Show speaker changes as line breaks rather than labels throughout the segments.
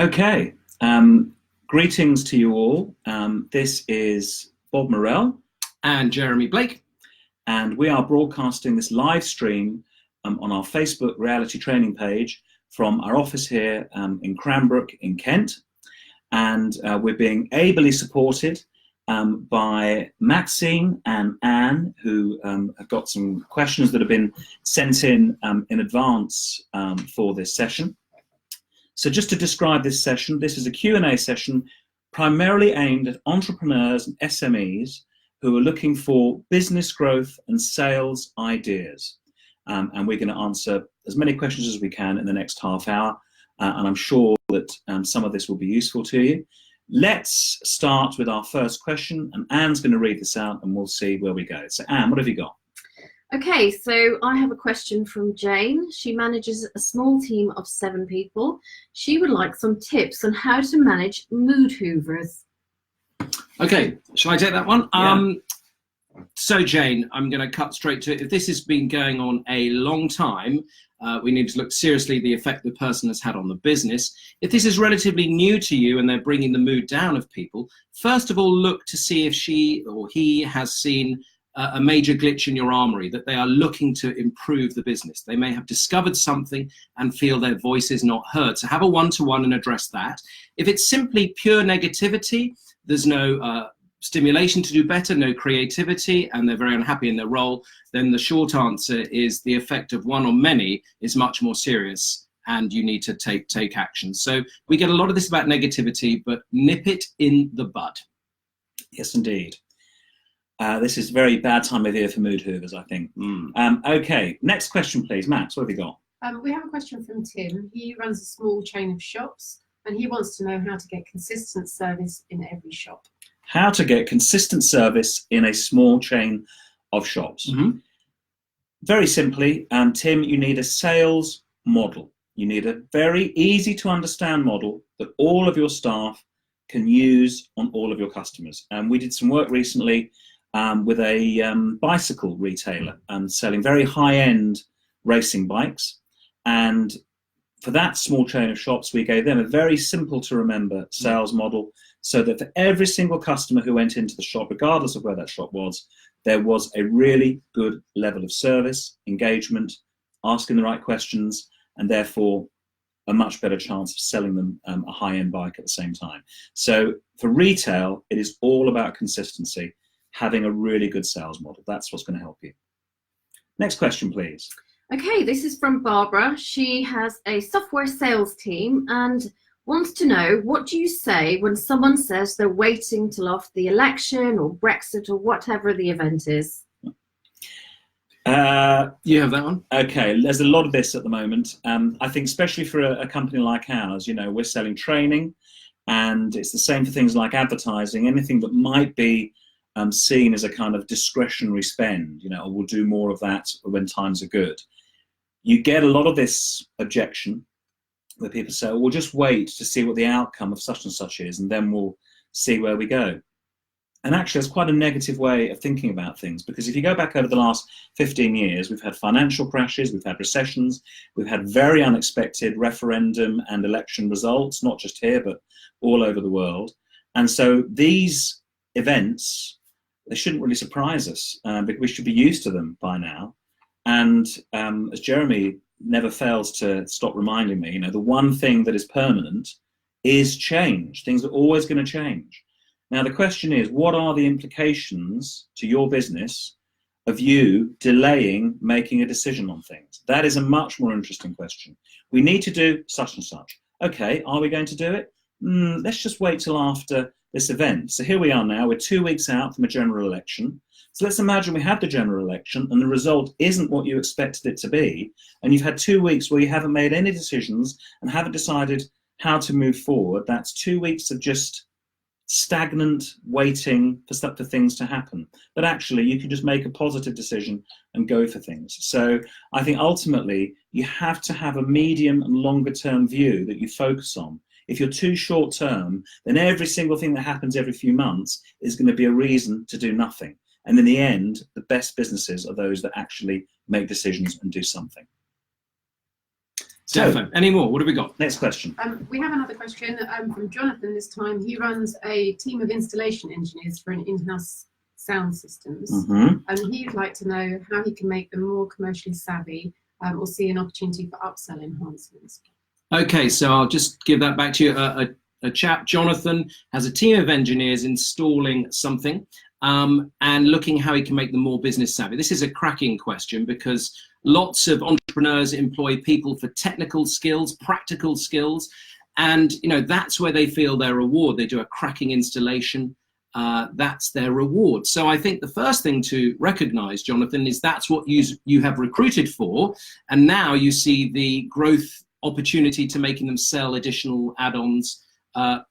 Okay, greetings to you all. This is Bob Morrell
and Jeremy Blake,
and we are broadcasting this live stream on our Facebook reality training page from our office here in Cranbrook in Kent, and we're being ably supported by Maxine and Anne, who have got some questions that have been sent in advance for this session. So just to describe this session, this is a Q&A session primarily aimed at entrepreneurs and SMEs who are looking for business growth and sales ideas. And we're going to answer as many questions as we can in the next half hour. And I'm sure that some of this will be useful to you. Let's start with our first question, and Anne's going to read this out and we'll see where we go. So Anne, what have you got?
Okay, so I have a question from Jane. She manages a small team of 7 people. She would like some tips on how to manage mood hoovers.
Okay, shall I take that one?
Yeah.
So Jane, I'm going to cut straight to it. If this has been going on a long time, we need to look seriously at the effect the person has had on the business. If this is relatively new to you and they're bringing the mood down of people, first of all, look to see if she or he has seen a major glitch in your armory, that they are looking to improve the business. They may have discovered something and feel their voice is not heard. So have a one-to-one and address that. If it's simply pure negativity, there's no stimulation to do better, no creativity, and they're very unhappy in their role, then the short answer is the effect of one or many is much more serious and you need to take action. So we get a lot of this about negativity, but nip it in the bud.
Yes, indeed. This is a very bad time of year for mood hoovers, I think. Okay, next question, please. Max, what have you got?
We have a question from Tim. He runs a small chain of shops and he wants to know how to get consistent service in every shop.
How to get consistent service in a small chain of shops.
Mm-hmm.
Very simply, Tim, you need a sales model. You need a very easy to understand model that all of your staff can use on all of your customers. We did some work recently with a bicycle retailer selling very high-end racing bikes, and for that small chain of shops we gave them a very simple to remember sales model, so that for every single customer who went into the shop, regardless of where that shop was, there was a really good level of service, engagement, asking the right questions, and therefore a much better chance of selling them a high-end bike at the same time. So for retail, it is all about consistency, having a really good sales model. That's what's going to help you. Next question, please.
Okay, this is from Barbara. She has a software sales team and wants to know, what do you say when someone says they're waiting till after the election or Brexit or whatever the event is?
You have that one?
Okay, there's a lot of this at the moment. I think especially for a company like ours, you know, we're selling training, and it's the same for things like advertising, anything that might be seen as a kind of discretionary spend, you know, we'll do more of that when times are good. You get a lot of this objection where people say, well, we'll just wait to see what the outcome of such and such is, and then we'll see where we go. And actually, it's quite a negative way of thinking about things, because if you go back over the last 15 years, we've had financial crashes, we've had recessions, we've had very unexpected referendum and election results, not just here, but all over the world. And so these events, they shouldn't really surprise us, because we should be used to them by now. And as Jeremy never fails to stop reminding me, you know, the one thing that is permanent is change. Things are always going to change. Now, the question is, what are the implications to your business of you delaying making a decision on things? That is a much more interesting question. We need to do such and such. Okay, are we going to do it? Let's just wait till after this event. So here we are now, we're 2 weeks out from a general election. So let's imagine we had the general election and the result isn't what you expected it to be, and you've had 2 weeks where you haven't made any decisions and haven't decided how to move forward. That's 2 weeks of just stagnant waiting for things to happen. But actually, you can just make a positive decision and go for things. So I think ultimately, you have to have a medium and longer term view that you focus on. If you're too short term, then every single thing that happens every few months is going to be a reason to do nothing. And in the end, the best businesses are those that actually make decisions and do something.
Defo. Any more? What have we got?
Next question.
We have another question from Jonathan this time. He runs a team of installation engineers for an in-house sound systems. And he'd like to know how he can make them more commercially savvy or see an opportunity for upsell enhancements.
Okay, so I'll just give that back to you. A chap, Jonathan, has a team of engineers installing something and looking how he can make them more business savvy. This is a cracking question because lots of entrepreneurs employ people for technical skills, practical skills, and that's where they feel their reward. They do a cracking installation. That's their reward. So I think the first thing to recognize, Jonathan, is that's what you have recruited for, and now you see the growth opportunity to making them sell additional add-ons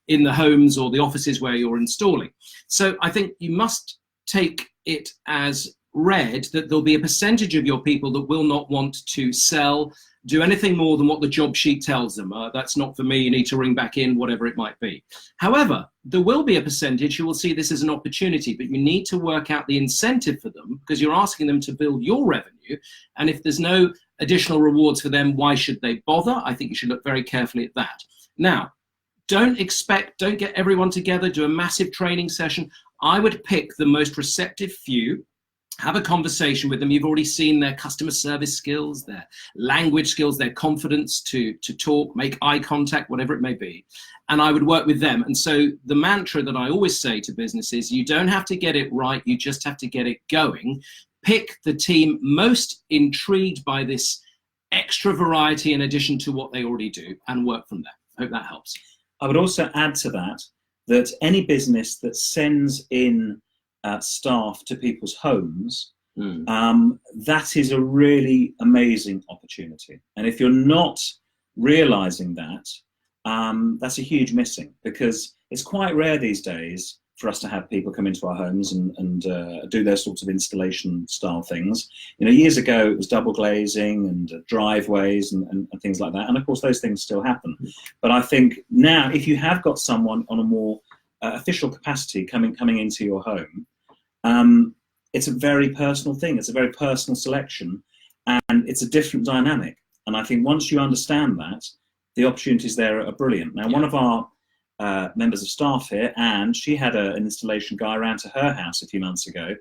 in the homes or the offices where you're installing. So I think you must take it as read that there'll be a percentage of your people that will not want to sell, do anything more than what the job sheet tells them. That's not for me, you need to ring back in, whatever it might be. However, there will be a percentage who will see this as an opportunity, but you need to work out the incentive for them because you're asking them to build your revenue. And if there's no additional rewards for them, why should they bother? I think you should look very carefully at that. Now, don't get everyone together, do a massive training session. I would pick the most receptive few, have a conversation with them. You've already seen their customer service skills, their language skills, their confidence to talk, make eye contact, whatever it may be. And I would work with them. And so the mantra that I always say to businesses, you don't have to get it right, you just have to get it going. Pick the team most intrigued by this extra variety in addition to what they already do and work from there. I hope that helps.
I would also add to that any business that sends in staff to people's homes, that is a really amazing opportunity. And if you're not realizing that, that's a huge missing, because it's quite rare these days for us to have people come into our homes and do those sorts of installation style things. Years ago it was double glazing and driveways and things like that, and of course those things still happen. But I think now if you have got someone on a more official capacity coming into your home, it's a very personal thing, it's a very personal selection, and it's a different dynamic. And I think once you understand that, the opportunities there are brilliant. Now, one of our members of staff here, and she had an installation guy around to her house a few months ago,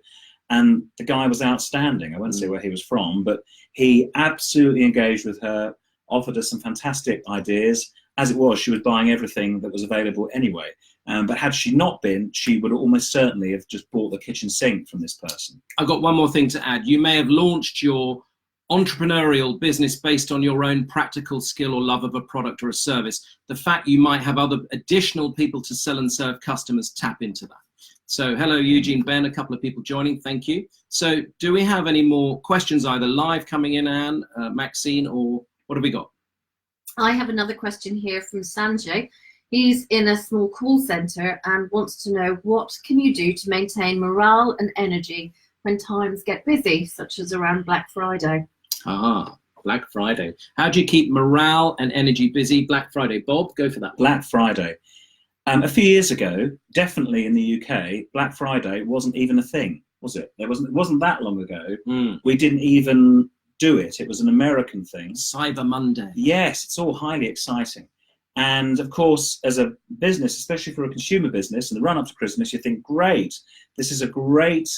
and the guy was outstanding. I won't say where he was from, but he absolutely engaged with her, offered us some fantastic ideas. As it was, she was buying everything that was available anyway. But had she not been, she would almost certainly have just bought the kitchen sink from this person.
I've got one more thing to add. You may have launched your entrepreneurial business based on your own practical skill or love of a product or a service. The fact you might have other additional people to sell and serve customers, tap into that. So hello, Eugene, Ben, a couple of people joining, thank you. So do we have any more questions either live coming in, Anne, Maxine, or what have we got?
I have another question here from Sanjay. He's in a small call center and wants to know, what can you do to maintain morale and energy when times get busy, such as around Black Friday?
Black Friday. How do you keep morale and energy busy Black Friday? Bob, go for that.
Black Friday. A few years ago, definitely in the UK, Black Friday wasn't even a thing, was it? It wasn't that long ago. We didn't even do it. It was an American thing.
Cyber Monday.
Yes, it's all highly exciting. And of course, as a business, especially for a consumer business, in the run up to Christmas, you think, great, this is a great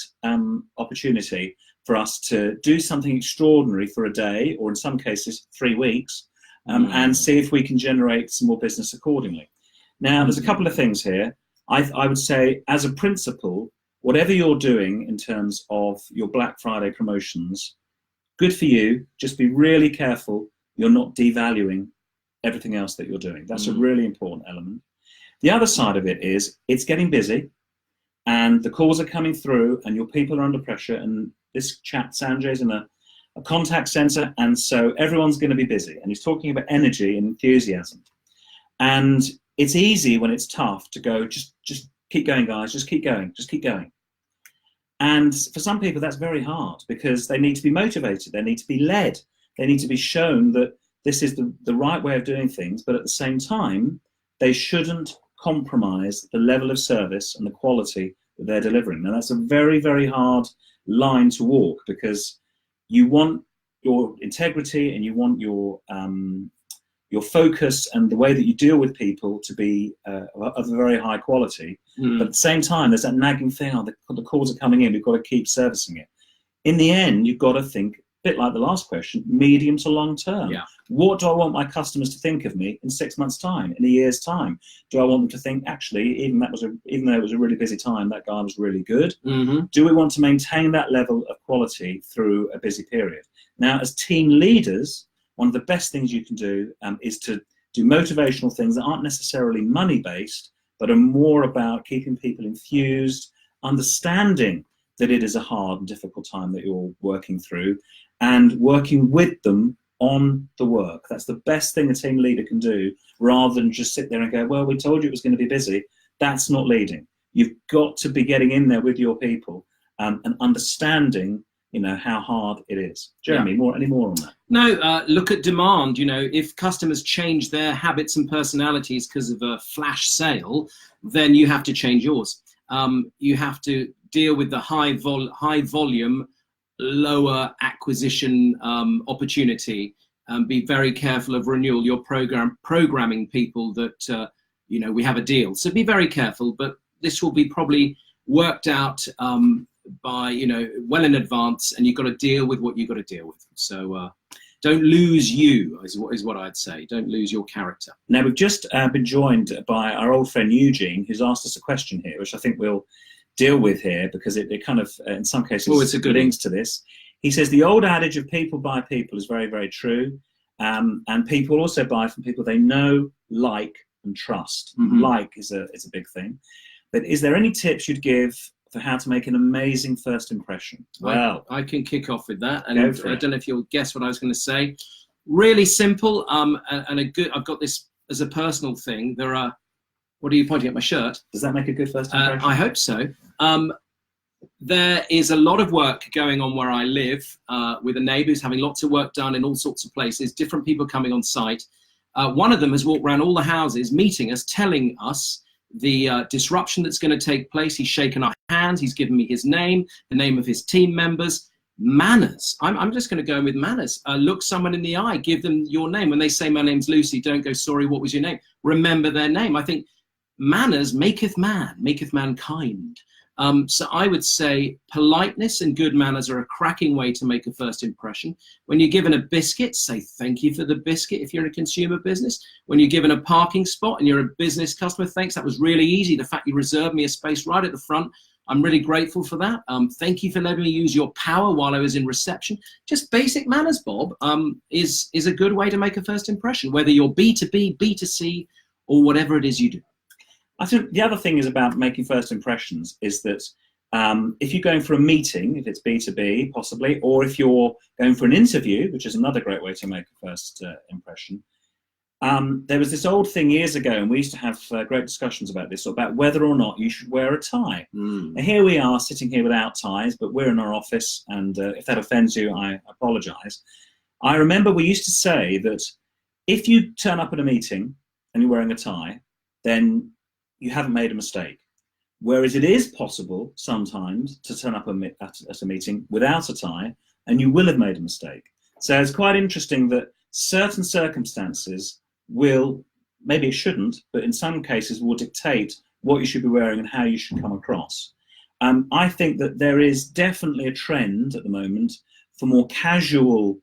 opportunity for us to do something extraordinary for a day, or in some cases 3 weeks, and see if we can generate some more business accordingly. Now, there's a couple of things here. I would say, as a principle, whatever you're doing in terms of your Black Friday promotions, good for you. Just be really careful you're not devaluing everything else that you're doing. That's a really important element. The other side of it is, it's getting busy and the calls are coming through and your people are under pressure, and this chap Sanjay's in a contact center, and so everyone's going to be busy, and he's talking about energy and enthusiasm. And it's easy when it's tough to go, just keep going, guys, just keep going, just keep going. And for some people that's very hard, because they need to be motivated, they need to be led, they need to be shown that this is the right way of doing things, but at the same time, they shouldn't compromise the level of service and the quality that they're delivering. Now that's a very, very hard line to walk, because you want your integrity and you want your your focus and the way that you deal with people to be of a very high quality. But at the same time, there's that nagging thing, oh, the calls are coming in, we've got to keep servicing it. In the end, you've got to think, a bit like the last question, medium to long term.
Yeah.
What do I want my customers to think of me in 6 months' time, in a year's time? Do I want them to think, actually, even though it was a really busy time, that guy was really good? Do we want to maintain that level of quality through a busy period? Now, as team leaders, one of the best things you can do is to do motivational things that aren't necessarily money-based, but are more about keeping people enthused, understanding that it is a hard and difficult time that you're working through, and working with them on the work. That's the best thing a team leader can do, rather than just sit there and go, well, we told you it was going to be busy. That's not leading. You've got to be getting in there with your people and understanding, how hard it is. Jeremy, any more on that?
No, look at demand. If customers change their habits and personalities because of a flash sale, then you have to change yours. You have to deal with the high volume, lower acquisition opportunity. Be very careful of renewal. You're programming people that we have a deal. So be very careful. But this will be probably worked out by well in advance, and you've got to deal with what you've got to deal with. So don't lose you is what I'd say. Don't lose your character.
Now, we've just been joined by our old friend Eugene, who's asked us a question here, which I think we'll deal with here, because it kind of, in some cases,
it's a good
links to this. He says the old adage of people buy people is very, very true. And people also buy from people they know, like, and trust. Like is a big thing. But is there any tips you'd give for how to make an amazing first impression? Well,
I can kick off with that, and I don't know if you'll guess what I was going to say. Really simple, and I've got this as a personal thing. There are. What are you pointing at? My shirt?
Does that make a good first impression?
I hope so. There is a lot of work going on where I live with a neighbour who's having lots of work done in all sorts of places. Different people coming on site. One of them has walked around all the houses, meeting us, telling us the disruption that's going to take place. He's shaken our hands. He's given me his name, the name of his team members. Manners. I'm just going to go in with manners. Look someone in the eye. Give them your name. When they say, my name's Lucy, don't go, sorry, what was your name? Remember their name. I think manners maketh mankind. So I would say politeness and good manners are a cracking way to make a first impression. When you're given a biscuit, say thank you for the biscuit if you're in a consumer business. When you're given a parking spot and you're a business customer, thanks, that was really easy. The fact you reserved me a space right at the front, I'm really grateful for that. Thank you for letting me use your power while I was in reception. Just basic manners, Bob, is a good way to make a first impression, whether you're B2B, B2C, or whatever it is you do.
I think the other thing is about making first impressions is that if you're going for a meeting, if it's B2B possibly, or if you're going for an interview, which is another great way to make a first impression. There was this old thing years ago, and we used to have great discussions about this, about whether or not you should wear a tie. And here we are sitting here without ties, but we're in our office, and if that offends you, I apologise. I remember we used to say that if you turn up at a meeting and you're wearing a tie, then you haven't made a mistake. Whereas it is possible sometimes to turn up at a meeting without a tie, and you will have made a mistake. So it's quite interesting that certain circumstances will, maybe it shouldn't, but in some cases will dictate what you should be wearing and how you should come across. I think that there is definitely a trend at the moment for more casual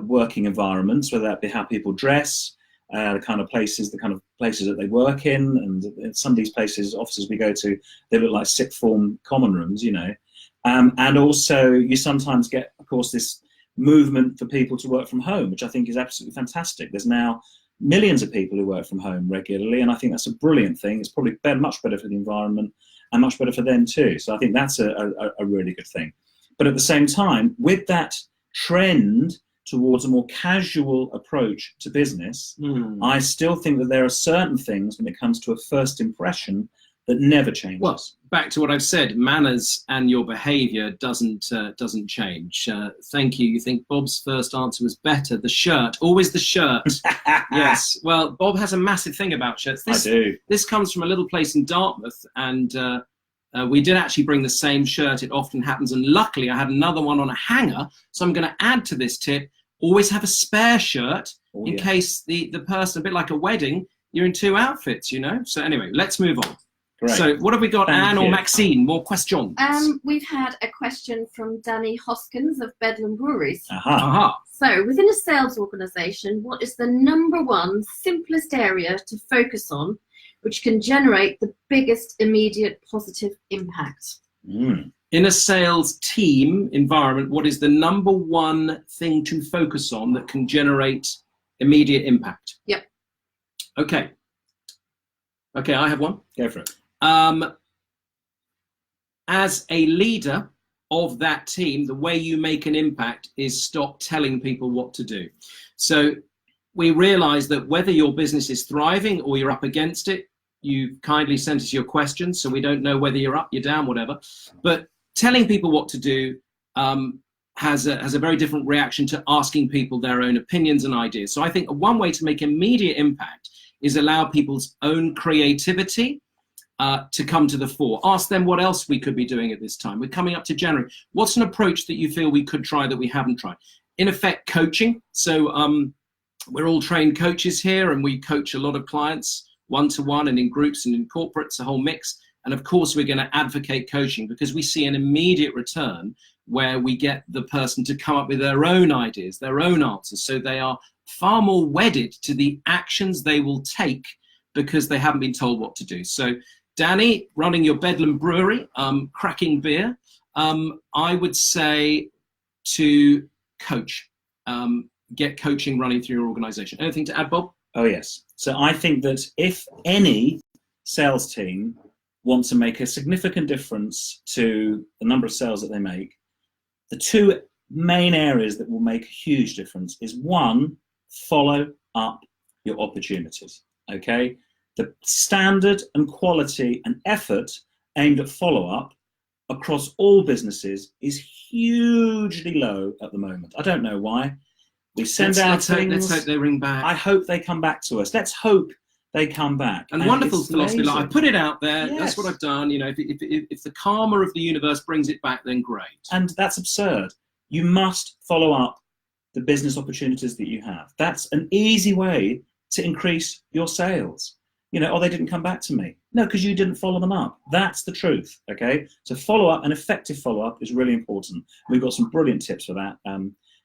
working environments, whether that be how people dress, the kind of places that they work in, and some of these places, offices we go to, they look like sixth form common rooms, and also you sometimes get, of course, this movement for people to work from home, which I think is absolutely fantastic. There's now millions of people who work from home regularly, and I think that's a brilliant thing. It's probably much better for the environment and much better for them too. So I think that's a really good thing. But at the same time, with that trend towards a more casual approach to business, I still think that there are certain things when it comes to a first impression that never changes.
Well, back to what I've said, manners and your behaviour doesn't change. Thank you. You think Bob's first answer was better. The shirt, always the shirt. Yes. Well, Bob has a massive thing about shirts.
I do.
This comes from a little place in Dartmouth, and we did actually bring the same shirt. It often happens, and luckily I had another one on a hanger. So I'm going to add to this tip. Always have a spare shirt
Oh,
in
yeah.
case the person, a bit like a wedding, you're in 2 outfits, you know. So anyway, let's move on.
Great.
So what have we got,
Thank
Anne or
you.
Maxine? More questions?
We've had a question from Danny Hoskins of Bedlam Breweries.
Aha.
So, within a sales organisation, what is the #1 simplest area to focus on, which can generate the biggest immediate positive impact?
In a sales team environment, what is the #1 thing to focus on that can generate immediate impact?
Yep.
Okay. Okay, I have one.
Go for it.
As a leader of that team, the way you make an impact is stop telling people what to do. So we realize that whether your business is thriving or you're up against it, you kindly sent us your questions, so we don't know whether you're up, you're down, whatever. But telling people what to do has a very different reaction to asking people their own opinions and ideas. So I think one way to make immediate impact is allow people's own creativity to come to the fore. Ask them what else we could be doing at this time. We're coming up to January. What's an approach that you feel we could try that we haven't tried? In effect, coaching. So we're all trained coaches here, and we coach a lot of clients one-to-one and in groups and in corporates, a whole mix. And of course, we're going to advocate coaching because we see an immediate return where we get the person to come up with their own ideas, their own answers. So they are far more wedded to the actions they will take because they haven't been told what to do. So Danny, running your Bedlam Brewery, cracking beer, I would say to coach, get coaching running through your organization. Anything to add, Bob?
Oh, yes. So I think that if any sales team want to make a significant difference to the number of sales that they make, the 2 main areas that will make a huge difference is 1, follow up your opportunities, okay? The standard and quality and effort aimed at follow-up across all businesses is hugely low at the moment. I don't know why. We send out things.
Let's hope they ring back.
I hope they come back to us. Let's hope they come back.
And wonderful philosophy. Like, I put it out there.
Yes.
That's what I've done. You know, if the karma of the universe brings it back, then great.
And that's absurd. You must follow up the business opportunities that you have. That's an easy way to increase your sales. You know, oh, they didn't come back to me. No, because you didn't follow them up. That's the truth, okay? So follow-up, and effective follow-up is really important. We've got some brilliant tips for that,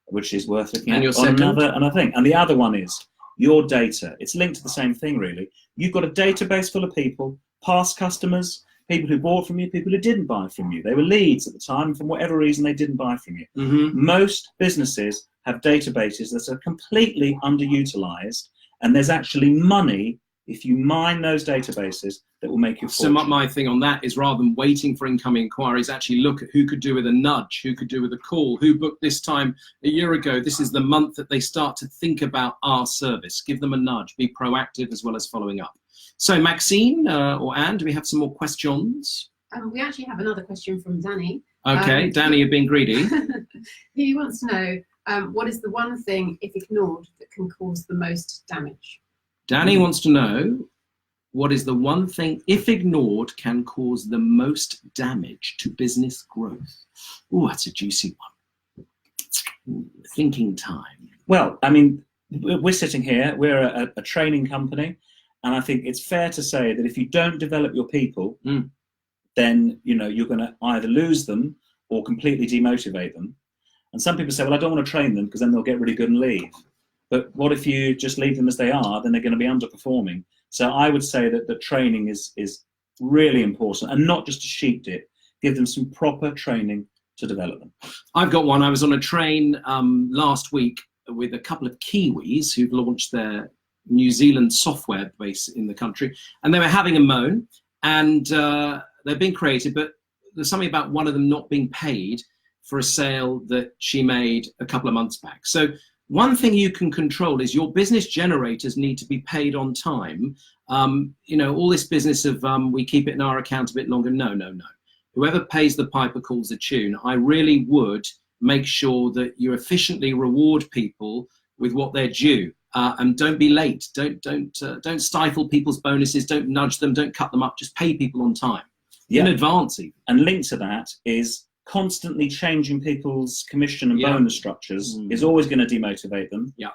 which is worth looking at.
Your second?
Another thing. And the other one is your data. It's linked to the same thing, really. You've got a database full of people, past customers, people who bought from you, people who didn't buy from you. They were leads at the time, and for whatever reason, they didn't buy from you. Most businesses have databases that are completely underutilized, and there's actually money if you mine those databases that will make you fortune.
So my thing on that is, rather than waiting for incoming inquiries, actually look at who could do with a nudge, who could do with a call, who booked this time a year ago. This is the month that they start to think about our service. Give them a nudge. Be proactive as well as following up. So Maxine or Anne, do we have some more questions?
We actually have another question from Danny.
Okay, Danny, you've been greedy.
He wants to know what is the one thing, if ignored, that can cause the most damage?
Danny wants to know what is the one thing, if ignored, can cause the most damage to business growth. Oh, that's a juicy one. Thinking time.
Well, I mean, we're sitting here, we're a training company, and I think it's fair to say that if you don't develop your people, then you're going to either lose them or completely demotivate them. And some people say, well, I don't want to train them because then they'll get really good and leave. But what if you just leave them as they are? Then they're going to be underperforming. So I would say that the training is really important, and not just to sheep dip. Give them some proper training to develop them.
I've got one. I was on a train last week with a couple of Kiwis who've launched their New Zealand software base in the country, and they were having a moan, and they're being creative, but there's something about one of them not being paid for a sale that she made a couple of months back. So one thing you can control is your business generators need to be paid on time. All this business of we keep it in our account a bit longer. No. Whoever pays the piper calls the tune. I really would make sure that you efficiently reward people with what they're due, and don't be late. Don't stifle people's bonuses. Don't nudge them. Don't cut them up. Just pay people on time in advance. Even.
And linked to that is constantly changing people's commission and bonus structures is always going to demotivate them.
Yeah.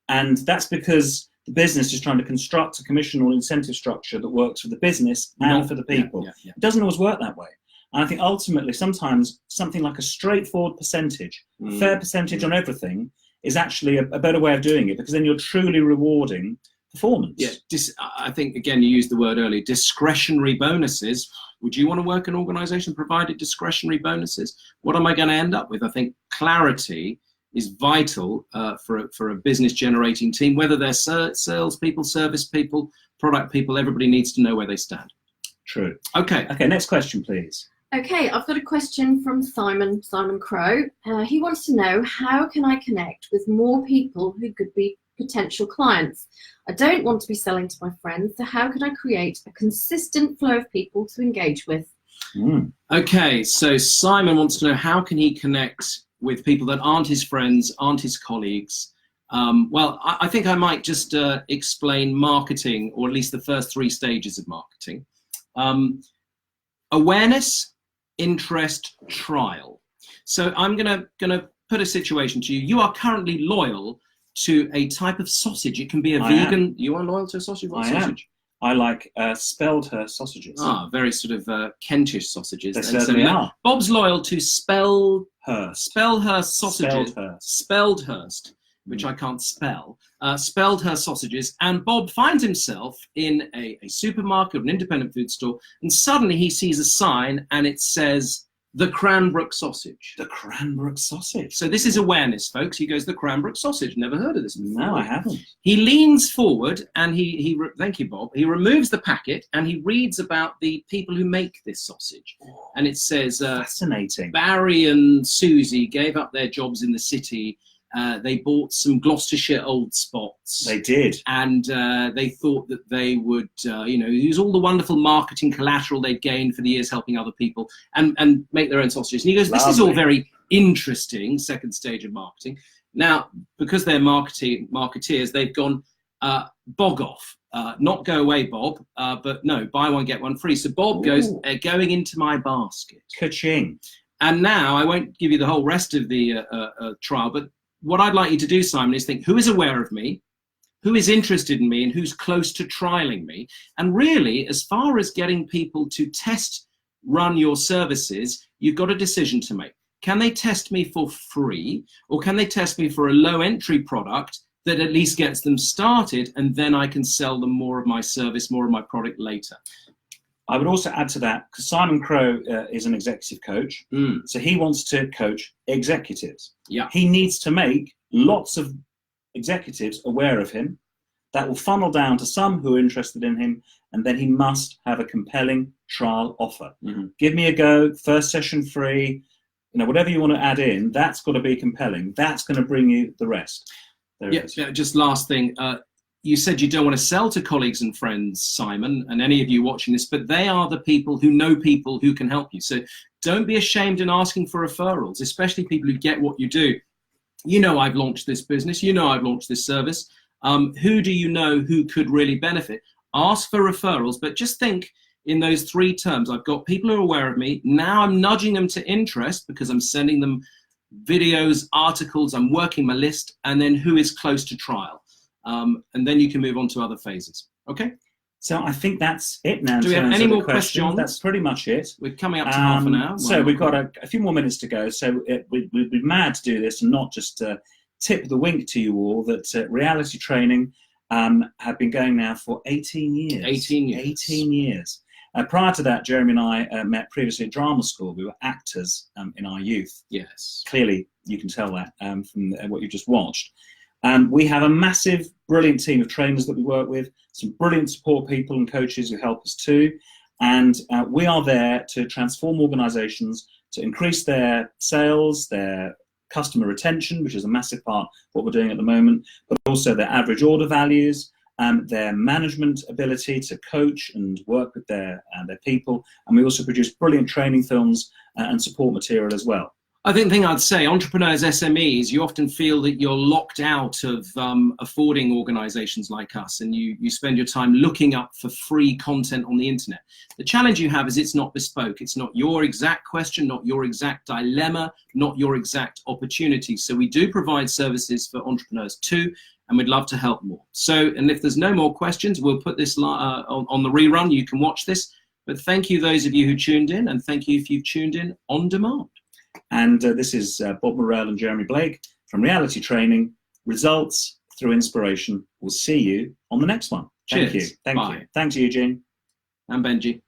And that's because the business is trying to construct a commission or incentive structure that works for the business and for the people. It doesn't always work that way. And I think ultimately, sometimes something like a straightforward percentage, fair percentage on everything, is actually a better way of doing it, because then you're truly rewarding performance.
Yeah, I think, again, you used the word earlier, discretionary bonuses. Would you want to work in an organisation provided discretionary bonuses? What am I going to end up with? I think clarity is vital for a business generating team, whether they're sales people, service people, product people. Everybody needs to know where they stand.
True.
Okay,
next question, please.
Okay, I've got a question from Simon Crow. He wants to know, how can I connect with more people who could be potential clients? I don't want to be selling to my friends, so how can I create a consistent flow of people to engage with?
Okay, so Simon wants to know, how can he connect with people that aren't his friends, aren't his colleagues? Well, I think I might just explain marketing, or at least the first 3 stages of marketing. Awareness, interest, trial. So I'm gonna put a situation to you. You are currently loyal to a type of sausage. It can be a vegan. You are loyal to a sausage? What sausage?
I like Speldher sausages.
Very sort of Kentish sausages.
They certainly are.
Bob's loyal to Spellhurst sausages.
Speldhurst.
Which I can't spell. Speldhurst sausages. And Bob finds himself in a supermarket, an independent food store, and suddenly he sees a sign and it says, the Cranbrook sausage.
The Cranbrook sausage.
So this is awareness, folks. He goes, the Cranbrook sausage. Never heard of this before.
No, I haven't.
He leans forward and thank you, Bob. He removes the packet and he reads about the people who make this sausage. And it says,
fascinating.
Barry and Susie gave up their jobs in the city. They bought some Gloucestershire old spots.
They did.
And they thought that they would, use all the wonderful marketing collateral they'd gained for the years helping other people and make their own sausages. And he goes, this is all very interesting, second stage of marketing. Now, because they're marketeers, they've gone, bog off. Not go away, Bob, but no, buy one, get one free. So Bob goes, going into my basket.
Ka-ching.
And now, I won't give you the whole rest of the trial, but what I'd like you to do, Simon, is think, who is aware of me, who is interested in me, and who's close to trialing me? And really, as far as getting people to test run your services, you've got a decision to make. Can they test me for free, or can they test me for a low entry product that at least gets them started, and then I can sell them more of my service, more of my product later?
I would also add to that, because Simon Crow is an executive coach, so he wants to coach executives.
Yeah.
He needs to make lots of executives aware of him. That will funnel down to some who are interested in him, and then he must have a compelling trial offer. Give me a go, first session free, whatever you want to add in, that's got to be compelling. That's going to bring you the rest.
Just last thing. You said you don't want to sell to colleagues and friends, Simon, and any of you watching this, but they are the people who know people who can help you. So don't be ashamed in asking for referrals, especially people who get what you do. I've launched this business. I've launched this service. Who do you know who could really benefit? Ask for referrals, but just think in those 3 terms. I've got people who are aware of me. Now I'm nudging them to interest because I'm sending them videos, articles, I'm working my list, and then who is close to trial. And then you can move on to other phases. Okay?
So I think that's it now.
Do we have any more questions?
That's pretty much it.
We're coming up to half an hour.
So we've got a few more minutes to go. So we'd be mad to do this and not just tip the wink to you all that reality training have been going now for 18 years.
18 years.
18 years. Prior to that, Jeremy and I met previously at drama school. We were actors in our youth.
Yes.
Clearly, you can tell that from what you just watched. We have a massive, brilliant team of trainers that we work with, some brilliant support people and coaches who help us too. And we are there to transform organizations, to increase their sales, their customer retention, which is a massive part of what we're doing at the moment, but also their average order values, their management ability to coach and work with their people. And we also produce brilliant training films and support material as well.
I think the thing I'd say, entrepreneurs, SMEs, you often feel that you're locked out of affording organizations like us, and you spend your time looking up for free content on the internet. The challenge you have is it's not bespoke. It's not your exact question, not your exact dilemma, not your exact opportunity. So we do provide services for entrepreneurs too, and we'd love to help more. So, and if there's no more questions, we'll put this on the rerun. You can watch this. But thank you, those of you who tuned in, and thank you if you've tuned in on demand.
And this is Bob Morrell and Jeremy Blake from Reality Training, Results Through Inspiration. We'll see you on the next one. Thank
Cheers.
you. Thank
Bye.
you. Thanks, Eugene.
And Benji.